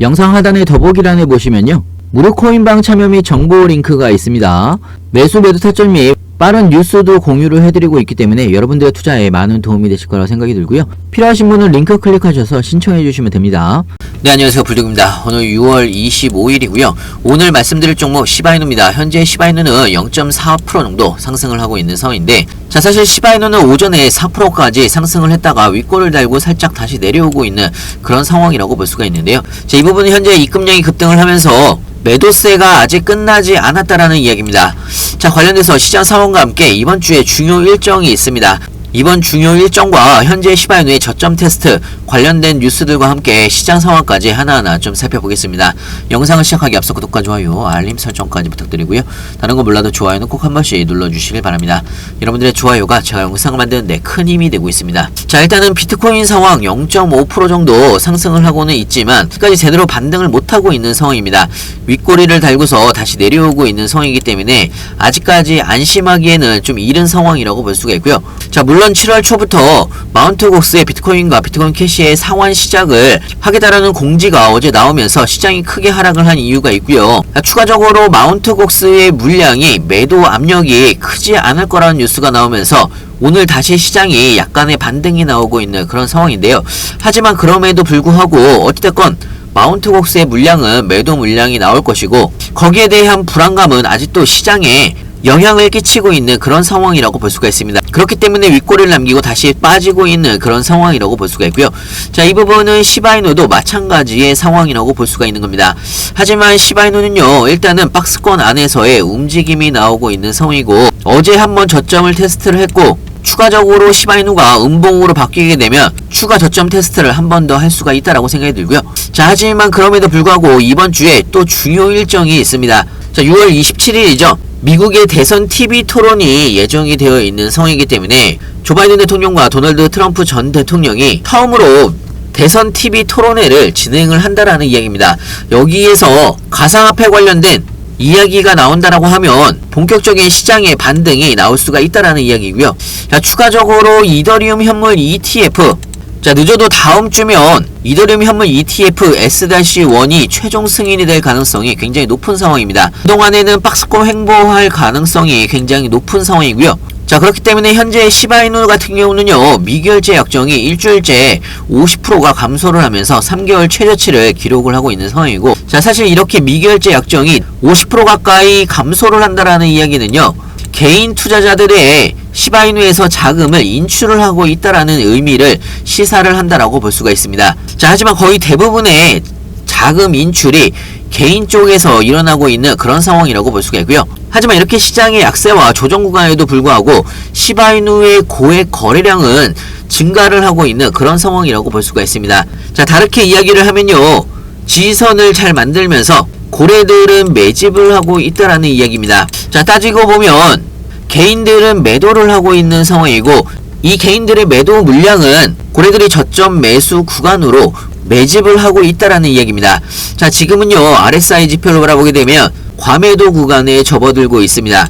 영상 하단의 더보기란에 보시면요, 무료 코인방 참여 및 정보 링크가 있습니다. 매수 매도 타점 및 빠른 뉴스도 공유를 해드리고 있기 때문에 여러분들의 투자에 많은 도움이 되실 거라고 생각이 들고요. 필요하신 분은 링크 클릭하셔서 신청해 주시면 됩니다. 네, 안녕하세요. 불독입니다. 오늘 6월 25일이고요. 오늘 말씀드릴 종목 시바이누입니다. 현재 시바이누는 0.4% 정도 상승을 하고 있는 상황인데, 자, 사실 시바이누는 오전에 4%까지 상승을 했다가 윗골을 달고 살짝 다시 내려오고 있는 그런 상황이라고 볼 수가 있는데요. 자, 이 부분은 현재 입금량이 급등을 하면서 매도세가 아직 끝나지 않았다라는 이야기입니다. 자, 관련돼서 시장 상황과 함께 이번 주에 중요 일정이 있습니다. 이번 중요 일정과 현재 시바이누의 저점 테스트 관련된 뉴스들과 함께 시장 상황까지 하나하나 좀 살펴보겠습니다. 영상을 시작하기 앞서 구독과 좋아요, 알림 설정까지 부탁드리고요. 다른 거 몰라도 좋아요는 꼭 한 번씩 눌러주시길 바랍니다. 여러분들의 좋아요가 제가 영상을 만드는데 큰 힘이 되고 있습니다. 자, 일단은 비트코인 상황 0.5% 정도 상승을 하고는 있지만 아직까지 제대로 반등을 못하고 있는 상황입니다. 윗꼬리를 달고서 다시 내려오고 있는 상황이기 때문에 아직까지 안심하기에는 좀 이른 상황이라고 볼 수가 있고요. 자, 물론 7월 초부터 마운트 곡스의 비트코인과 비트코인 캐시의 상환 시작을 하겠다라는 공지가 어제 나오면서 시장이 크게 하락을 한 이유가 있고요. 추가적으로 마운트 곡스의 물량이 매도 압력이 크지 않을 거라는 뉴스가 나오면서 오늘 다시 시장이 약간의 반등이 나오고 있는 그런 상황인데요. 하지만 그럼에도 불구하고 어찌됐건 마운트 곡스의 물량은 매도 물량이 나올 것이고, 거기에 대한 불안감은 아직도 시장에 영향을 끼치고 있는 그런 상황이라고 볼 수가 있습니다. 그렇기 때문에 윗꼬리를 남기고 다시 빠지고 있는 그런 상황이라고 볼 수가 있고요. 자, 이 부분은 시바이누도 마찬가지의 상황이라고 볼 수가 있는 겁니다. 하지만 시바이누는요, 일단은 박스권 안에서의 움직임이 나오고 있는 상황이고, 어제 한번 저점을 테스트를 했고, 추가적으로 시바이누가 음봉으로 바뀌게 되면 추가 저점 테스트를 한 번 더 할 수가 있다라고 생각이 들고요. 자, 하지만 그럼에도 불구하고 이번 주에 또 중요 일정이 있습니다. 자, 6월 27일이죠. 미국의 대선 TV 토론이 예정이 되어 있는 상황이기 때문에 조 바이든 대통령과 도널드 트럼프 전 대통령이 처음으로 대선 TV 토론회를 진행을 한다라는 이야기입니다. 여기에서 가상화폐 관련된 이야기가 나온다라고 하면 본격적인 시장의 반등이 나올 수가 있다라는 이야기고요. 자, 추가적으로 이더리움 현물 ETF, 자, 늦어도 다음 주면 이더리움 현물 ETF S-1이 최종 승인이 될 가능성이 굉장히 높은 상황입니다. 그동안에는 박스권 횡보할 가능성이 굉장히 높은 상황이고요. 자, 그렇기 때문에 현재 시바이누 같은 경우는요, 미결제 약정이 일주일째 50%가 감소를 하면서 3개월 최저치를 기록을 하고 있는 상황이고, 자, 사실 이렇게 미결제 약정이 50% 가까이 감소를 한다라는 이야기는요, 개인 투자자들의 시바이누에서 자금을 인출을 하고 있다라는 의미를 시사를 한다라고 볼 수가 있습니다. 자, 하지만 거의 대부분의 자금 인출이 개인 쪽에서 일어나고 있는 그런 상황이라고 볼 수가 있고요. 하지만 이렇게 시장의 약세와 조정 구간에도 불구하고 시바이누의 고액 거래량은 증가를 하고 있는 그런 상황이라고 볼 수가 있습니다. 자, 다르게 이야기를 하면요, 지선을 잘 만들면서 고래들은 매집을 하고 있다라는 이야기입니다. 자, 따지고 보면 개인들은 매도를 하고 있는 상황이고, 이 개인들의 매도 물량은 고래들이 저점 매수 구간으로 매집을 하고 있다라는 이야기입니다. 자, 지금은요, RSI 지표를 바라보게 되면 과매도 구간에 접어들고 있습니다.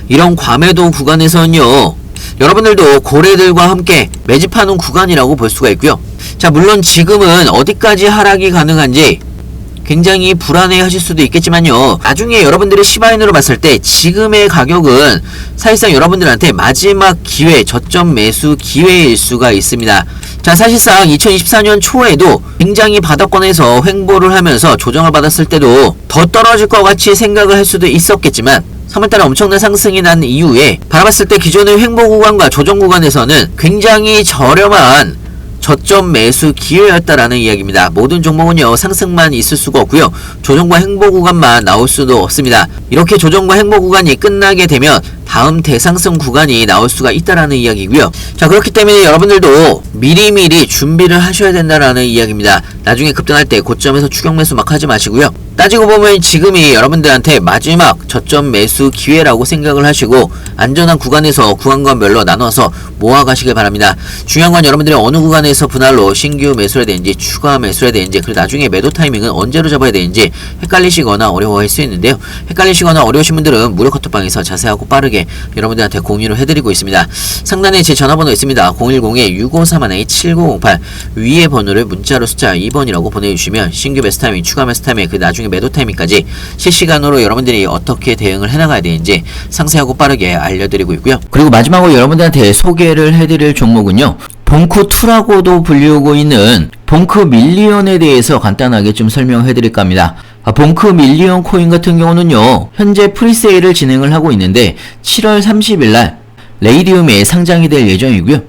이런 과매도 구간에서는요, 여러분들도 고래들과 함께 매집하는 구간이라고 볼 수가 있고요. 자, 물론 지금은 어디까지 하락이 가능한지 굉장히 불안해 하실 수도 있겠지만요, 나중에 여러분들이 시바이누로 봤을 때 지금의 가격은 사실상 여러분들한테 마지막 기회, 저점 매수 기회일 수가 있습니다. 자, 사실상 2024년 초에도 굉장히 바닥권에서 횡보를 하면서 조정을 받았을 때도 더 떨어질 것 같이 생각을 할 수도 있었겠지만 3월달에 엄청난 상승이 난 이후에 바라봤을 때 기존의 횡보 구간과 조정 구간에서는 굉장히 저렴한 저점 매수 기회였다라는 이야기입니다. 모든 종목은요, 상승만 있을 수가 없고요, 조정과 횡보 구간만 나올 수도 없습니다. 이렇게 조정과 횡보 구간이 끝나게 되면 다음 대상승 구간이 나올 수가 있다라는 이야기고요. 자, 그렇기 때문에 여러분들도 미리미리 준비를 하셔야 된다라는 이야기입니다. 나중에 급등할 때 고점에서 추격 매수 막 하지 마시고요. 따지고 보면 지금이 여러분들한테 마지막 저점 매수 기회라고 생각을 하시고 안전한 구간에서 구간별로 나눠서 모아가시길 바랍니다. 중요한 건 여러분들이 어느 구간에서 분할로 신규 매수를 해야 되는지 추가 매수를 해야 되는지 그리고 나중에 매도 타이밍은 언제로 잡아야 되는지 헷갈리시거나 어려워할 수 있는데요. 헷갈리시거나 어려우신 분들은 무료 카톡방에서 자세하고 빠르게 여러분들한테 공유를 해드리고 있습니다. 상단에 제 전화번호 있습니다. 010-6531-7908 위에 번호를 문자로 숫자 2번이라고 보내주시면 신규 매수 타이밍, 추가 매수 타이밍, 그 나중에 매도 타이밍까지 실시간으로 여러분들이 어떻게 대응을 해나가야 되는지 상세하고 빠르게 알려드리고 있고요. 그리고 마지막으로 여러분들한테 소개를 해드릴 종목은요, 봉크2라고도 불리우고 있는 봉크 밀리언에 대해서 간단하게 좀 설명해드릴까 합니다. 봉크 밀리언 코인 같은 경우는요, 현재 프리세일을 진행을 하고 있는데 7월 30일날 레이디움에 상장이 될 예정이고요.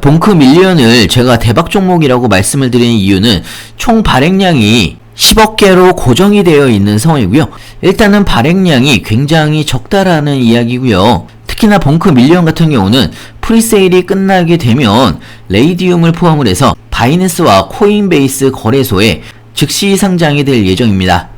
봉크 밀리언을 제가 대박 종목이라고 말씀을 드리는 이유는 총 발행량이 10억 개로 고정이 되어 있는 상황이고요. 일단은 발행량이 굉장히 적다라는 이야기고요. 특히나 봉크 밀리언 같은 경우는 프리세일이 끝나게 되면 레이디움을 포함을 해서 바이낸스와 코인베이스 거래소에 즉시 상장이 될 예정입니다.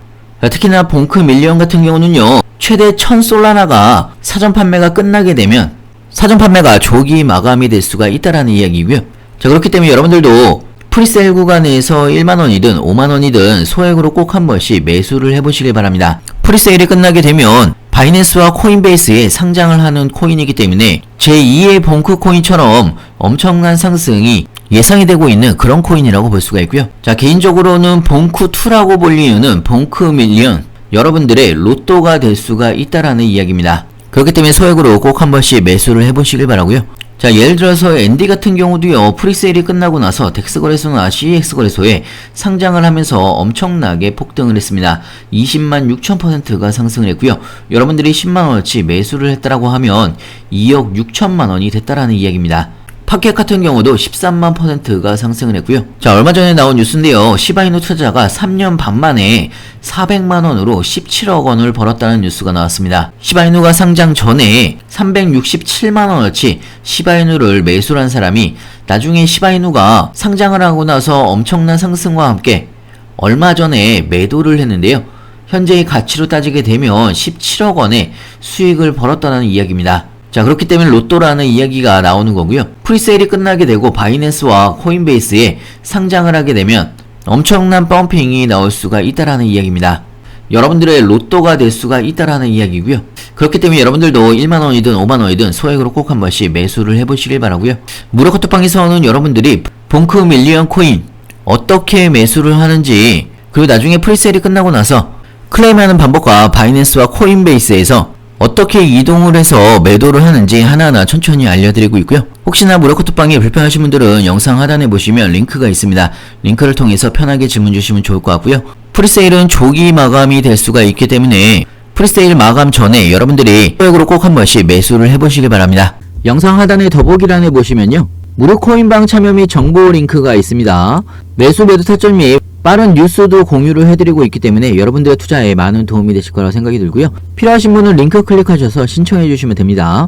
특히나 봉크 밀리언 같은 경우는요, 최대 1000솔라나가 사전 판매가 끝나게 되면 사전 판매가 조기 마감이 될 수가 있다라는 이야기고요. 자, 그렇기 때문에 여러분들도 프리세일 구간에서 1만원이든 5만원이든 소액으로 꼭 한 번씩 매수를 해보시길 바랍니다. 프리세일이 끝나게 되면 바이낸스와 코인베이스에 상장을 하는 코인이기 때문에 제2의 봉크 코인처럼 엄청난 상승이 예상이 되고 있는 그런 코인이라고 볼 수가 있고요. 자, 개인적으로는 봉크2라고 볼 이유는 봉크 밀리언, 여러분들의 로또가 될 수가 있다라는 이야기입니다. 그렇기 때문에 소액으로 꼭 한 번씩 매수를 해보시길 바라고요. 자, 예를 들어서 엔디 같은 경우도요, 프리세일이 끝나고 나서 덱스 거래소나 CEX 거래소에 상장을 하면서 엄청나게 폭등을 했습니다. 20만 6천%가 상승을 했고요. 여러분들이 10만원어치 매수를 했다라고 하면 2억 6천만원이 됐다라는 이야기입니다. 파켓 같은 경우도 13만%가 상승을 했고요. 자, 얼마 전에 나온 뉴스인데요. 시바이누 투자자가 3년 반 만에 400만원으로 17억원을 벌었다는 뉴스가 나왔습니다. 시바이누가 상장 전에 367만원어치 시바이누를 매수한 사람이 나중에 시바이누가 상장을 하고 나서 엄청난 상승과 함께 얼마 전에 매도를 했는데요. 현재의 가치로 따지게 되면 17억원의 수익을 벌었다는 이야기입니다. 자, 그렇기 때문에 로또라는 이야기가 나오는 거고요. 프리세일이 끝나게 되고 바이낸스와 코인베이스에 상장을 하게 되면 엄청난 펌핑이 나올 수가 있다라는 이야기입니다. 여러분들의 로또가 될 수가 있다라는 이야기고요. 그렇기 때문에 여러분들도 1만원이든 5만원이든 소액으로 꼭 한 번씩 매수를 해보시길 바라고요. 무료 카톡방에서는 여러분들이 봉크 밀리언 코인 어떻게 매수를 하는지, 그리고 나중에 프리세일이 끝나고 나서 클레임하는 방법과 바이낸스와 코인베이스에서 어떻게 이동을 해서 매도를 하는지 하나하나 천천히 알려드리고 있고요. 혹시나 무료 카톡방에 불편하신 분들은 영상 하단에 보시면 링크가 있습니다. 링크를 통해서 편하게 질문 주시면 좋을 것 같고요. 프리세일은 조기 마감이 될 수가 있기 때문에 프리세일 마감 전에 여러분들이 소액으로 꼭 한 번씩 매수를 해보시길 바랍니다. 영상 하단에 더보기란에 보시면요, 무료 코인방 참여 및 정보 링크가 있습니다. 매수 매도 타점 및 빠른 뉴스도 공유를 해드리고 있기 때문에 여러분들의 투자에 많은 도움이 되실 거라 생각이 들고요. 필요하신 분은 링크 클릭하셔서 신청해 주시면 됩니다.